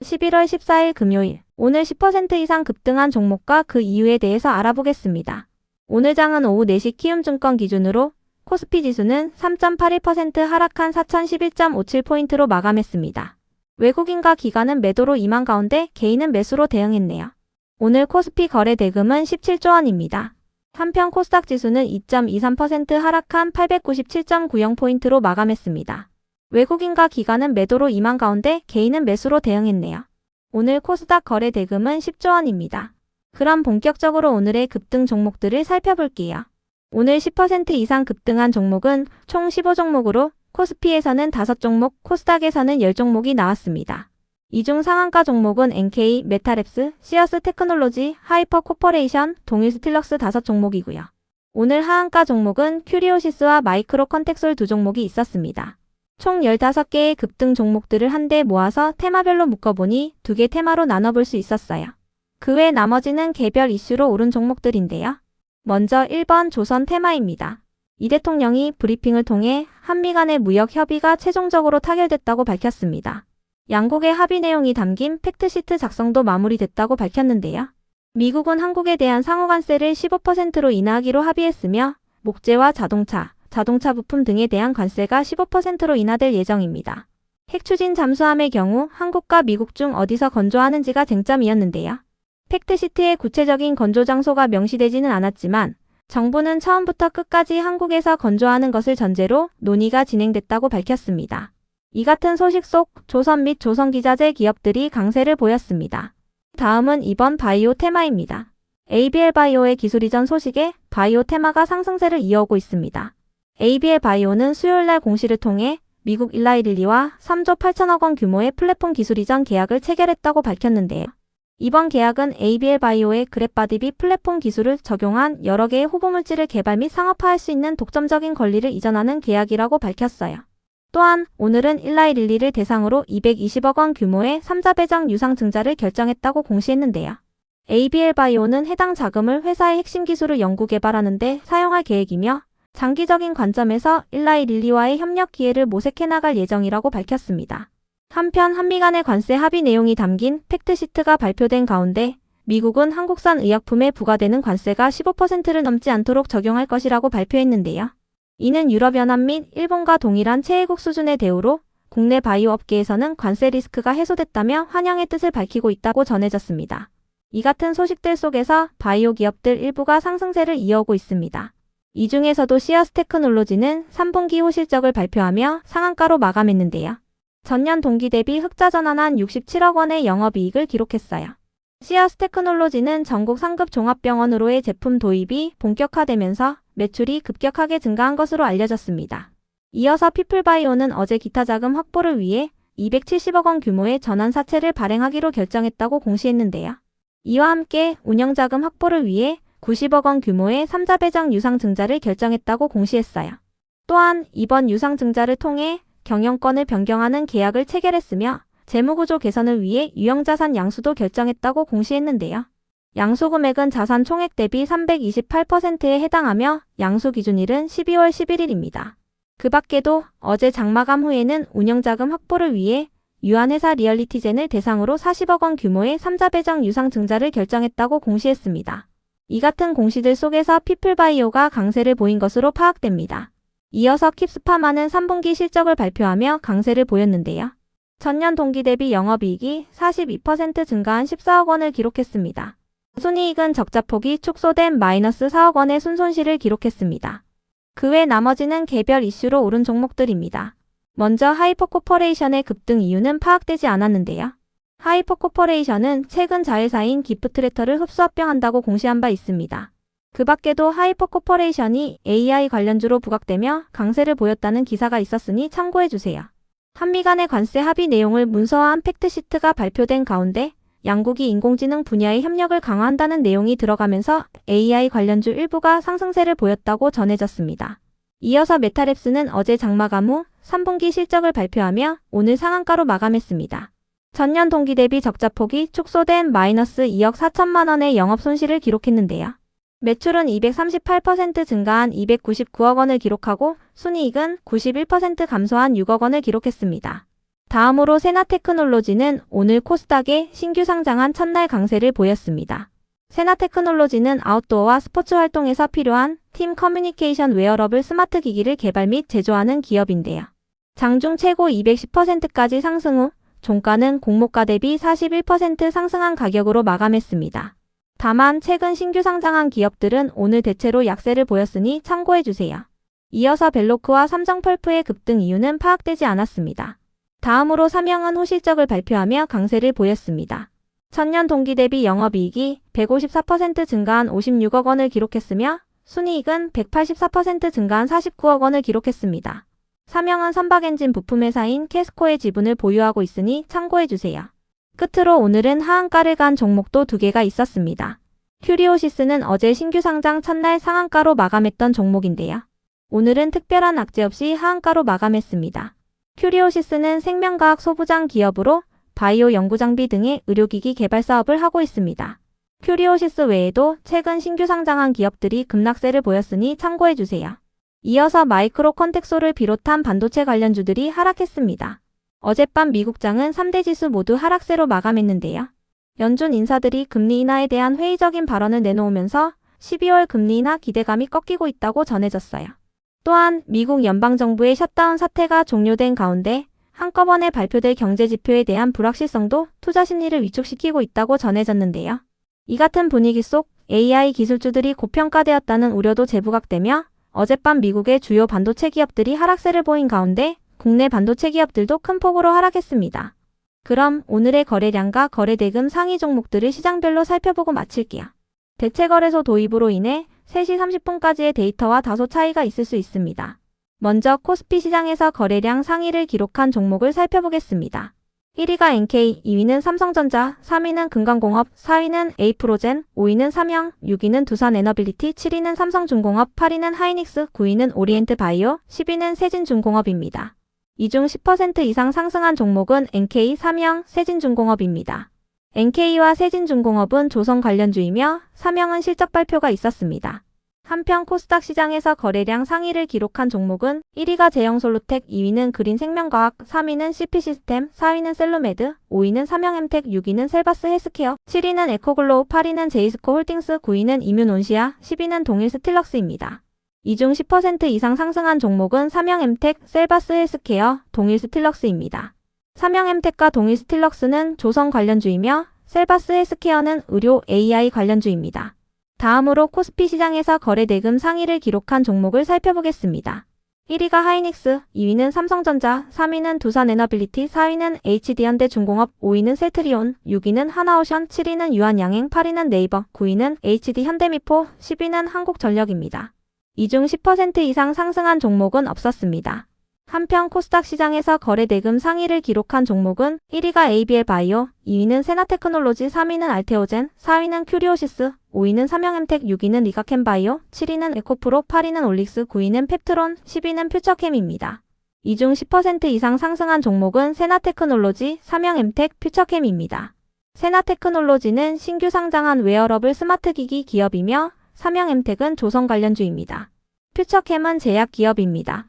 11월 14일 금요일, 오늘 10% 이상 급등한 종목과 그 이유에 대해서 알아보겠습니다. 오늘 장은 오후 4시 키움증권 기준으로 코스피 지수는 3.81% 하락한 4011.57포인트로 마감했습니다. 외국인과 기관은 매도로 임한 가운데 개인은 매수로 대응했네요. 오늘 코스피 거래 대금은 17조 원입니다. 한편 코스닥 지수는 2.23% 하락한 897.90포인트로 마감했습니다. 외국인과 기관은 매도로 임한 가운데 개인은 매수로 대응했네요. 오늘 코스닥 거래 대금은 10조 원입니다. 그럼 본격적으로 오늘의 급등 종목들을 살펴볼게요. 오늘 10% 이상 급등한 종목은 총 15종목으로 코스피에서는 5종목, 코스닥에서는 10종목이 나왔습니다. 이 중 상한가 종목은 NK, 메타랩스, 시어스 테크놀로지, 하이퍼 코퍼레이션, 동일 스틸럭스 5종목이고요. 오늘 하한가 종목은 큐리오시스와 마이크로 컨텍솔 2종목이 있었습니다. 총 15개의 급등 종목들을 한데 모아서 테마별로 묶어보니 2개 테마로 나눠볼 수 있었어요. 그 외 나머지는 개별 이슈로 오른 종목들인데요. 먼저 1번 조선 테마입니다. 이 대통령이 브리핑을 통해 한미 간의 무역 협의가 최종적으로 타결됐다고 밝혔습니다. 양국의 합의 내용이 담긴 팩트시트 작성도 마무리됐다고 밝혔는데요. 미국은 한국에 대한 상호관세를 15%로 인하하기로 합의했으며 목재와 자동차 부품 등에 대한 관세가 15%로 인하될 예정입니다. 핵추진 잠수함의 경우 한국과 미국 중 어디서 건조하는지가 쟁점이었는데요. 팩트시트의 구체적인 건조 장소가 명시되지는 않았지만 정부는 처음부터 끝까지 한국에서 건조하는 것을 전제로 논의가 진행됐다고 밝혔습니다. 이 같은 소식 속 조선 및 조선기자재 기업들이 강세를 보였습니다. 다음은 이번 바이오 테마입니다. ABL 바이오의 기술 이전 소식에 바이오 테마가 상승세를 이어오고 있습니다. ABL 바이오는 수요일날 공시를 통해 미국 일라이릴리와 3조 8천억 원 규모의 플랫폼 기술 이전 계약을 체결했다고 밝혔는데요. 이번 계약은 ABL 바이오의 그랩바디비 플랫폼 기술을 적용한 여러 개의 후보물질을 개발 및 상업화할 수 있는 독점적인 권리를 이전하는 계약이라고 밝혔어요. 또한 오늘은 일라이릴리를 대상으로 220억 원 규모의 3자 배정 유상 증자를 결정했다고 공시했는데요. ABL 바이오는 해당 자금을 회사의 핵심 기술을 연구 개발하는 데 사용할 계획이며 장기적인 관점에서 일라이릴리와의 협력 기회를 모색해 나갈 예정이라고 밝혔습니다. 한편 한미 간의 관세 합의 내용이 담긴 팩트시트가 발표된 가운데 미국은 한국산 의약품에 부과되는 관세가 15%를 넘지 않도록 적용할 것이라고 발표했는데요. 이는 유럽연합 및 일본과 동일한 최애국 수준의 대우로 국내 바이오 업계에서는 관세 리스크가 해소됐다며 환영의 뜻을 밝히고 있다고 전해졌습니다. 이 같은 소식들 속에서 바이오 기업들 일부가 상승세를 이어오고 있습니다. 이 중에서도 시어스 테크놀로지는 3분기 후 실적을 발표하며 상한가로 마감했는데요. 전년 동기 대비 흑자 전환한 67억 원의 영업이익을 기록했어요. 시어스 테크놀로지는 전국 상급 종합병원으로의 제품 도입이 본격화되면서 매출이 급격하게 증가한 것으로 알려졌습니다. 이어서 피플바이오는 어제 기타 자금 확보를 위해 270억 원 규모의 전환 사채를 발행하기로 결정했다고 공시했는데요. 이와 함께 운영자금 확보를 위해 90억 원 규모의 3자 배정 유상 증자를 결정했다고 공시했어요. 또한 이번 유상 증자를 통해 경영권을 변경하는 계약을 체결했으며 재무구조 개선을 위해 유형자산 양수도 결정했다고 공시했는데요. 양수 금액은 자산 총액 대비 328%에 해당하며 양수 기준일은 12월 11일입니다. 그 밖에도 어제 장마감 후에는 운영자금 확보를 위해 유한회사 리얼리티젠을 대상으로 40억 원 규모의 3자 배정 유상 증자를 결정했다고 공시했습니다. 이 같은 공시들 속에서 피플바이오가 강세를 보인 것으로 파악됩니다. 이어서 킵스파마는 3분기 실적을 발표하며 강세를 보였는데요. 전년 동기 대비 영업이익이 42% 증가한 14억 원을 기록했습니다. 순이익은 적자폭이 축소된 마이너스 4억 원의 순손실을 기록했습니다. 그 외 나머지는 개별 이슈로 오른 종목들입니다. 먼저 하이퍼코퍼레이션의 급등 이유는 파악되지 않았는데요. 하이퍼코퍼레이션은 최근 자회사인 기프트레터를 흡수합병한다고 공시한 바 있습니다. 그 밖에도 하이퍼코퍼레이션이 AI 관련주로 부각되며 강세를 보였다는 기사가 있었으니 참고해주세요. 한미 간의 관세 합의 내용을 문서화한 팩트시트가 발표된 가운데 양국이 인공지능 분야의 협력을 강화한다는 내용이 들어가면서 AI 관련주 일부가 상승세를 보였다고 전해졌습니다. 이어서 메타랩스는 어제 장마감 후 3분기 실적을 발표하며 오늘 상한가로 마감했습니다. 전년 동기 대비 적자폭이 축소된 마이너스 2억 4천만 원의 영업 손실을 기록했는데요. 매출은 238% 증가한 299억 원을 기록하고 순이익은 91% 감소한 6억 원을 기록했습니다. 다음으로 세나테크놀로지는 오늘 코스닥에 신규 상장한 첫날 강세를 보였습니다. 세나테크놀로지는 아웃도어와 스포츠 활동에서 필요한 팀 커뮤니케이션 웨어러블 스마트 기기를 개발 및 제조하는 기업인데요. 장중 최고 210%까지 상승 후 종가는 공모가 대비 41% 상승한 가격으로 마감했습니다. 다만 최근 신규 상장한 기업들은 오늘 대체로 약세를 보였으니 참고해주세요. 이어서 벨로크와 삼성펄프의 급등 이유는 파악되지 않았습니다. 다음으로 삼영은 호실적을 발표하며 강세를 보였습니다. 전년 동기 대비 영업이익이 154% 증가한 56억 원을 기록했으며 순이익은 184% 증가한 49억 원을 기록했습니다. 삼영은 선박엔진 부품 회사인 캐스코의 지분을 보유하고 있으니 참고해주세요. 끝으로 오늘은 하한가를 간 종목도 2개가 있었습니다. 큐리오시스는 어제 신규 상장 첫날 상한가로 마감했던 종목인데요. 오늘은 특별한 악재 없이 하한가로 마감했습니다. 큐리오시스는 생명과학 소부장 기업으로 바이오 연구장비 등의 의료기기 개발 사업을 하고 있습니다. 큐리오시스 외에도 최근 신규 상장한 기업들이 급락세를 보였으니 참고해주세요. 이어서 마이크로 컨텍소를 비롯한 반도체 관련주들이 하락했습니다. 어젯밤 미국장은 3대 지수 모두 하락세로 마감했는데요. 연준 인사들이 금리 인하에 대한 회의적인 발언을 내놓으면서 12월 금리 인하 기대감이 꺾이고 있다고 전해졌어요. 또한 미국 연방정부의 셧다운 사태가 종료된 가운데 한꺼번에 발표될 경제지표에 대한 불확실성도 투자 심리를 위축시키고 있다고 전해졌는데요. 이 같은 분위기 속 AI 기술주들이 고평가되었다는 우려도 재부각되며 어젯밤 미국의 주요 반도체 기업들이 하락세를 보인 가운데 국내 반도체 기업들도 큰 폭으로 하락했습니다. 그럼 오늘의 거래량과 거래대금 상위 종목들을 시장별로 살펴보고 마칠게요. 대체거래소 도입으로 인해 3시 30분까지의 데이터와 다소 차이가 있을 수 있습니다. 먼저 코스피 시장에서 거래량 상위를 기록한 종목을 살펴보겠습니다. 1위가 NK, 2위는 삼성전자, 3위는 금강공업, 4위는 에이프로젠, 5위는 삼영, 6위는 두산에너빌리티, 7위는 삼성중공업, 8위는 하이닉스, 9위는 오리엔트바이오, 10위는 세진중공업입니다. 이 중 10% 이상 상승한 종목은 NK, 삼영, 세진중공업입니다. NK와 세진중공업은 조선 관련주이며 삼영은 실적 발표가 있었습니다. 한편 코스닥 시장에서 거래량 상위를 기록한 종목은 1위가 제형솔루텍, 2위는 그린생명과학, 3위는 CP시스템, 4위는 셀로메드, 5위는 삼영엠텍, 6위는 셀바스 헬스케어, 7위는 에코글로우, 8위는 제이스코홀딩스, 9위는 이뮨온시아, 10위는 동일스틸럭스입니다. 이 중 10% 이상 상승한 종목은 삼영엠텍, 셀바스 헬스케어, 동일스틸럭스입니다. 삼영엠텍과 동일스틸럭스는 조선 관련주이며 셀바스 헬스케어는 의료 AI 관련주입니다. 다음으로 코스피 시장에서 거래대금 상위를 기록한 종목을 살펴보겠습니다. 1위가 하이닉스, 2위는 삼성전자, 3위는 두산에너빌리티, 4위는 HD현대중공업, 5위는 셀트리온, 6위는 하나오션, 7위는 유한양행, 8위는 네이버, 9위는 HD현대미포, 10위는 한국전력입니다. 이 중 10% 이상 상승한 종목은 없었습니다. 한편 코스닥 시장에서 거래대금 상위를 기록한 종목은 1위가 ABL바이오, 2위는 세나테크놀로지, 3위는 알테오젠, 4위는 큐리오시스, 5위는 삼영엠텍, 6위는 리가캠바이오, 7위는 에코프로, 8위는 올릭스, 9위는 펩트론, 10위는 퓨처캠입니다. 이 중 10% 이상 상승한 종목은 세나테크놀로지, 삼영엠텍, 퓨처캠입니다. 세나테크놀로지는 신규 상장한 웨어러블 스마트기기 기업이며 삼영엠텍은 조선 관련주입니다. 퓨처캠은 제약 기업입니다.